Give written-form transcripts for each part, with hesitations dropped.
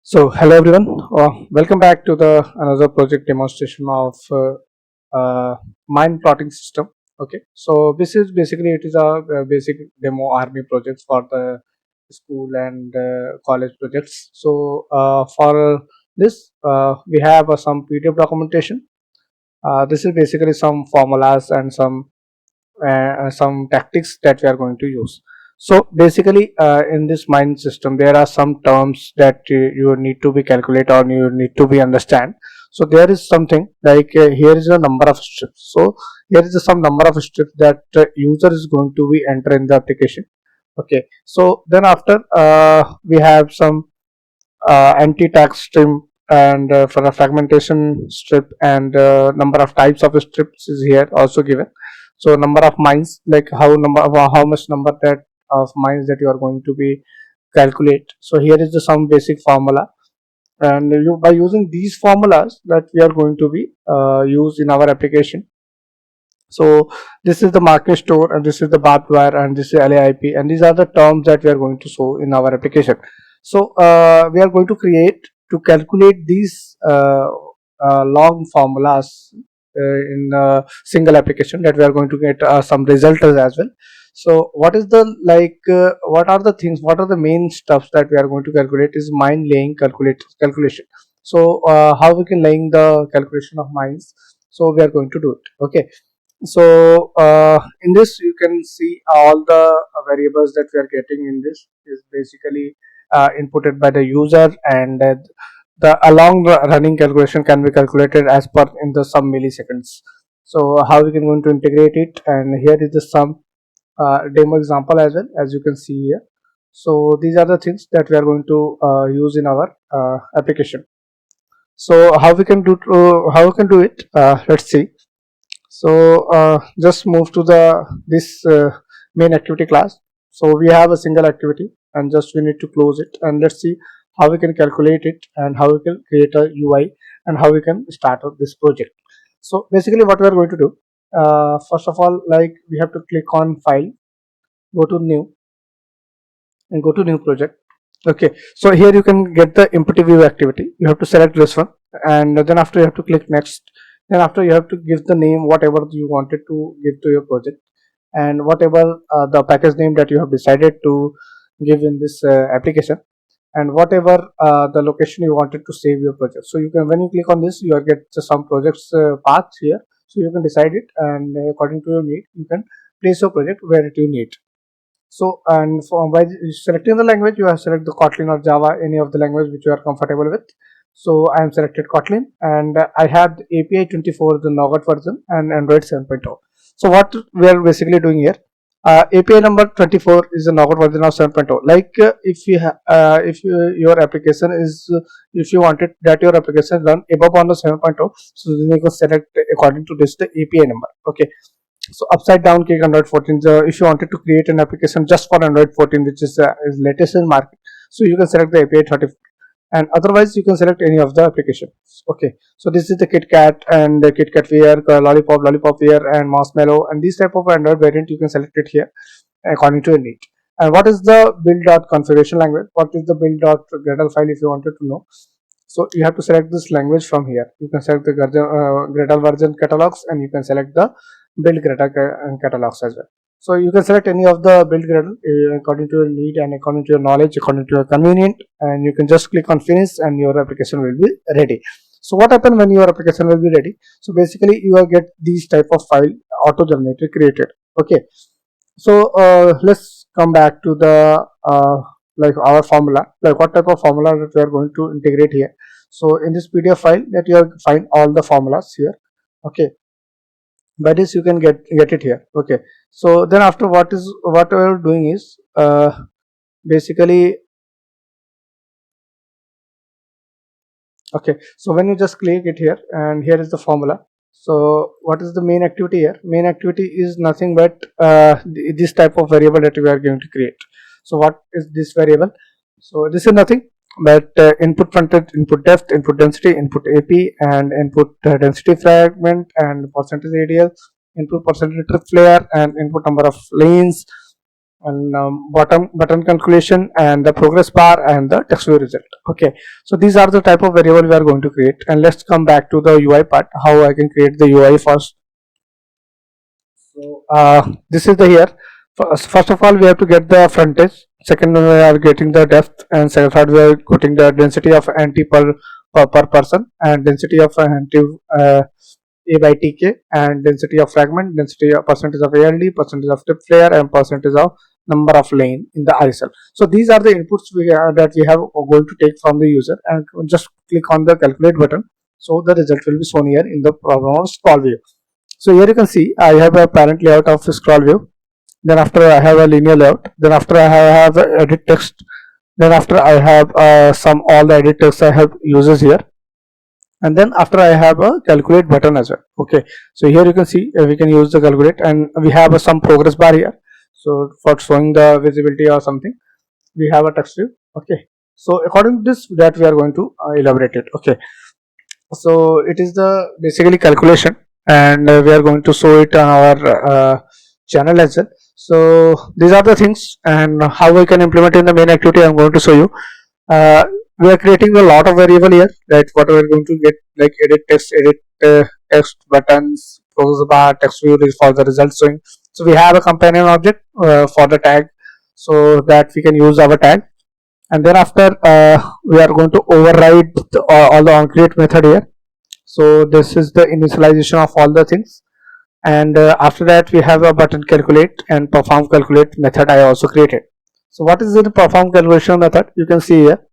So hello everyone, welcome back to the another project demonstration of mind plotting system. Okay, so this is basically it is a basic demo army projects for the school and college projects. So for this we have some PDF documentation. This is basically some formulas and some tactics that we are going to use. So basically in this mind system there are some terms that you need to be calculate or you need to be understand. So there is something like here is a number of strips. So here is some number of strips that user is going to be enter in the application. Okay, so then after we have some anti-tag string and for a fragmentation strip and number of types of strips is here also given. So number of mines, like how much number that of mines that you are going to be calculate. So here is the some basic formula, and by using these formulas that we are going to be used in our application. So this is the market store and this is the barbed wire and this is LAIP, and these are the terms that we are going to show in our application. So we are going to create to calculate these long formulas in a single application that we are going to get some results as well. So what is the what are the things, what are the main stuffs that we are going to calculate is mine laying calculation. So how we can laying the calculation of mines, so we are going to do it. Okay, so in this you can see all the variables that we are getting in this is basically inputted by the user, and the along running calculation can be calculated as per in the some milliseconds. So how we can going to integrate it, and here is the some demo example as well as you can see here. So these are the things that we are going to use in our application. So how we can do it, let's see. So just move to the this main activity class. So we have a single activity and just we need to close it, and let's see how we can calculate it and how we can create a UI and how we can start this project. So basically what we are going to do, first of all, like we have to click on file, go to new and go to new project. Okay, so here you can get the empty view activity. You have to select this one, and then after you have to click next. Then after you have to give the name whatever you wanted to give to your project, and whatever the package name that you have decided to give in this application, and whatever the location you wanted to save your project. So you can, when you click on this, you will get some projects paths here. So you can decide it, and according to your need you can place your project where it you need. So, and for by selecting the language, you have select the Kotlin or Java, any of the language which you are comfortable with. So I am selected Kotlin, and I have the API 24, the Nougat version, and Android 7.0. So what we are basically doing here, API number 24 is the Nougat version of 7.0. Like your application is, if you wanted that your application run above on the 7.0, so then you can select according to this the API number. Okay, so upside down cake Android 14. If you wanted to create an application just for Android 14, which is latest in market, so you can select the API 34, and otherwise you can select any of the applications. Okay, so this is the KitKat and the KitKat Wear, Lollipop Wear, and Marshmallow, and this type of Android variant you can select it here according to your need. And what is the build.configuration language? What is the build.gradle file if you wanted to know? So you have to select this language from here. You can select the Gradle version catalogs, and you can select the build Gradle catalogs as well. So you can select any of the build Gradle according to your need and according to your knowledge, according to your convenient, and you can just click on finish and your application will be ready. So what happens when your application will be ready? So basically you will get these type of file auto generated created. Okay, so let's come back to the like our formula, like what type of formula that we are going to integrate here. So in this PDF file that you have find all the formulas here. Okay, by this you can get it here. Okay, so then after what we are doing is basically, okay, so when you just click it here, and here is the formula. So what is the main activity here? Main activity is nothing but this type of variable that we are going to create. So what is this variable? So this is nothing but input fronted, input depth, input density, input AP, and input density fragment, and percentage radial, input percentage trip layer, and input number of lanes, and button calculation and the progress bar and the text view result. Okay, so these are the type of variable we are going to create, and let's come back to the UI part, how I can create the UI first. So this is the here. First of all, we have to get the frontage. Second, we are getting the depth, and third, we are getting the density of anti per person, and density of anti a by tk, and density of fragment, density of percentage of ALD, percentage of tip flare, and percentage of number of lane in the ISL. So these are the inputs that we have going to take from the user, and just click on the calculate button. So the result will be shown here in the problem of scroll view. So here you can see I have a parent layout of scroll view. Then after I have a linear layout. Then after I have edit text. Then after I have some all the edit text I have uses here. And then after I have a calculate button as well. Okay, so here you can see we can use the calculate, and we have some progress bar here. So for showing the visibility or something, we have a text view. Okay, so according to this, that we are going to elaborate it. Okay, so it is the basically calculation, and we are going to show it on our channel as well. So these are the things, and how we can implement in the main activity. I'm going to show you. We are creating a lot of variable here, right? What we are going to get, like edit text buttons, progress bar, text view is for the result showing. So we have a companion object for the tag, so that we can use our tag. And then after we are going to override all the onCreate method here. So this is the initialization of all the things, and after that we have a button calculate and perform calculate method I also created. So what is the perform calculation method? You can see here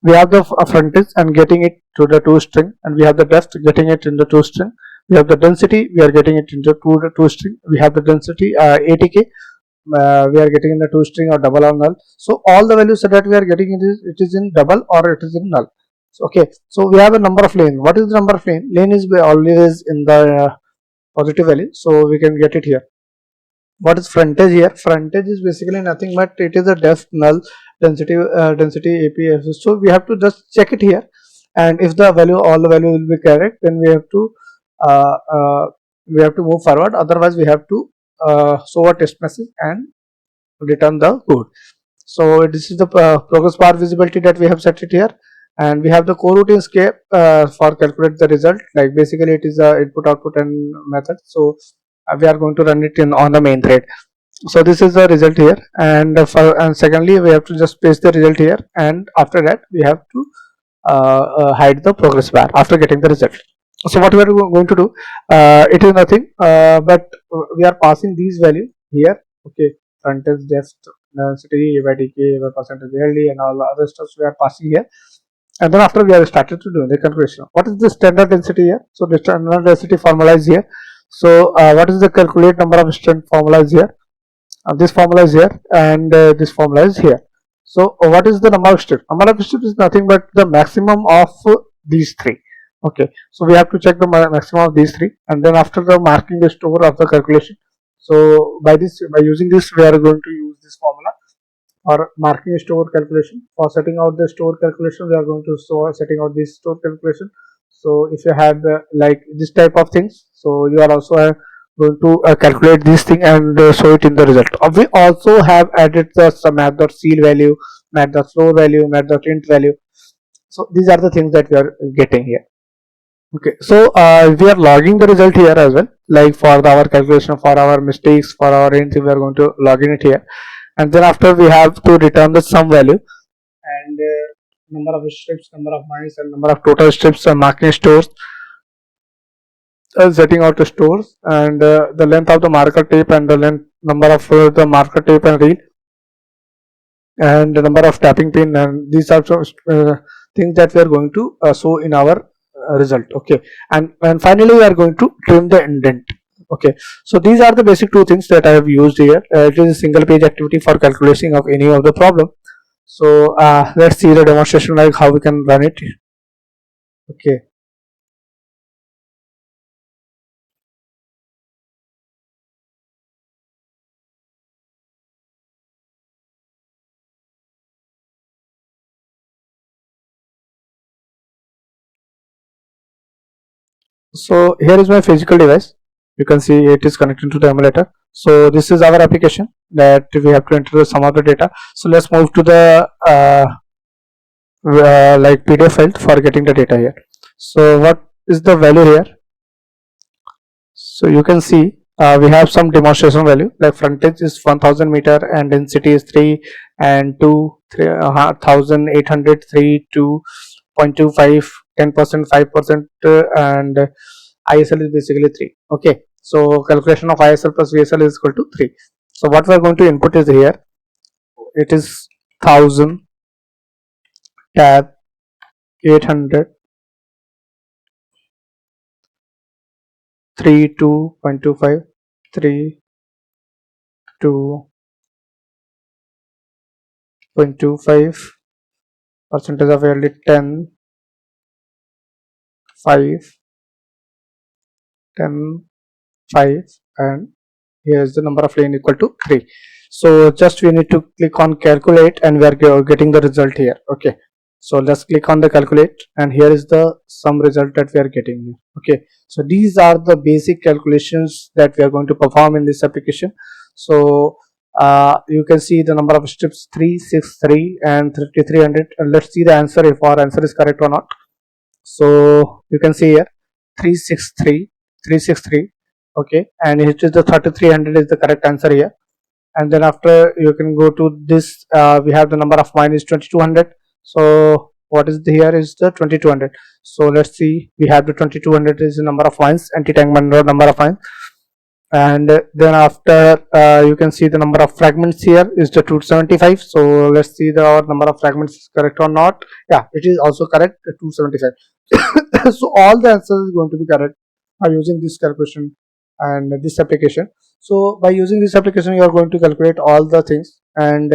we have the frontage and getting it to the toString, and we have the depth getting it in the toString. We have the density, we are getting it into the toString. We have the density ATK, we are getting in the toString or double or null. So all the values that we are getting it is in double or it is in null. So, okay, so we have a number of lane. What is the number of lane? Lane is always in the positive value, so we can get it here. What is frontage here? Frontage is basically nothing but it is a depth, null, density, density AP. So we have to just check it here, and if the value, all the value will be correct, then uh, uh, we have to move forward. Otherwise, we have to show a test message and return the code. So this is the progress bar visibility that we have set it here, and we have the coroutine scape for calculate the result. Like basically, it is a input output and method. So we are going to run it in on the main thread. So this is the result here, and and secondly we have to just paste the result here, and after that we have to hide the progress bar after getting the result. So what we are going to do, it is nothing but we are passing these values here. Okay, frontage, depth, density, by dk, by percentage ALD, and all the other stuff we are passing here. And then after we have started to do the calculation. What is the standard density here? So the standard density formula is here. So what is the calculate number of strength formula is here? This formula is here, and this formula is here. So what is the number of strips? Number of strips is nothing but the maximum of these three. Okay, so we have to check the maximum of these three, and then after the marking the store of the calculation. So by using this, we are going to use this formula or marking store calculation. For setting out the store calculation, we are going to setting out this store calculation. So if you have like this type of things, so you are also going to calculate this thing and show it in the result. We also have added the some math.seal value, math.floor value, math.int value. So these are the things that we are getting here. Okay, so we are logging the result here as well, like for our calculation, for our mistakes, for our int, we are going to log in it here, and then after we have to return the sum value, and number of strips, number of miles, and number of total strips and marking stores, setting out the stores, and the length of the marker tape, and the length number of the marker tape and reel, and the number of tapping pin, and these are some things that we are going to show in our result. Okay, and finally we are going to trim the indent. Okay, so these are the basic two things that I have used here. It is a single page activity for calculation of any of the problem. So let's see the demonstration, like how we can run it. Okay, so here is my physical device. You can see it is connected to the emulator. So this is our application that we have to enter some of the data. So let's move to the like PDF file for getting the data here. So what is the value here? So you can see we have some demonstration value, like frontage is 1000 meter and density is 3 and 2 3800 3 2.25 10% 5% and ISL is basically 3. Okay, so calculation of ISL plus VSL is equal to 3. So what we are going to input is here, it is 1000 tab 800 3 2.25 3 2.25 percentage of ALD 10 5 10 5 and here is the number of lane equal to 3. So just we need to click on calculate and we are getting the result here. Okay, so let's click on the calculate and here is the sum result that we are getting here. Okay, so these are the basic calculations that we are going to perform in this application. So you can see the number of steps 363 and 3300 and let's see the answer if our answer is correct or not. So you can see here 363 okay, and it is the 3300 is the correct answer here. And then after you can go to this we have the number of mine is 2200. So what is here is the 2200. So let's see, we have the 2200 is the number of mines, anti-tank number of mines, and then after you can see the number of fragments here is the 275. So let's see the our number of fragments is correct or not. Yeah, it is also correct, 275. So all the answers is going to be correct by using this calculation and this application. So by using this application you are going to calculate all the things and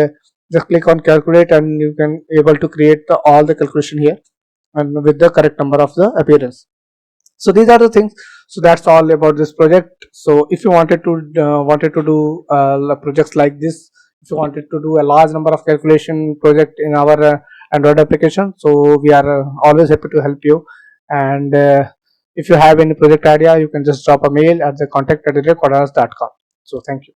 just click on calculate and you can able to create all the calculation here and with the correct number of the appearance. So these are the things. So that's all about this project. So if you wanted to do projects like this, if you wanted to do a large number of calculation project in our Android application, so we are always happy to help you. And if you have any project idea, you can just drop a mail at the contact@codersarts.com. So thank you.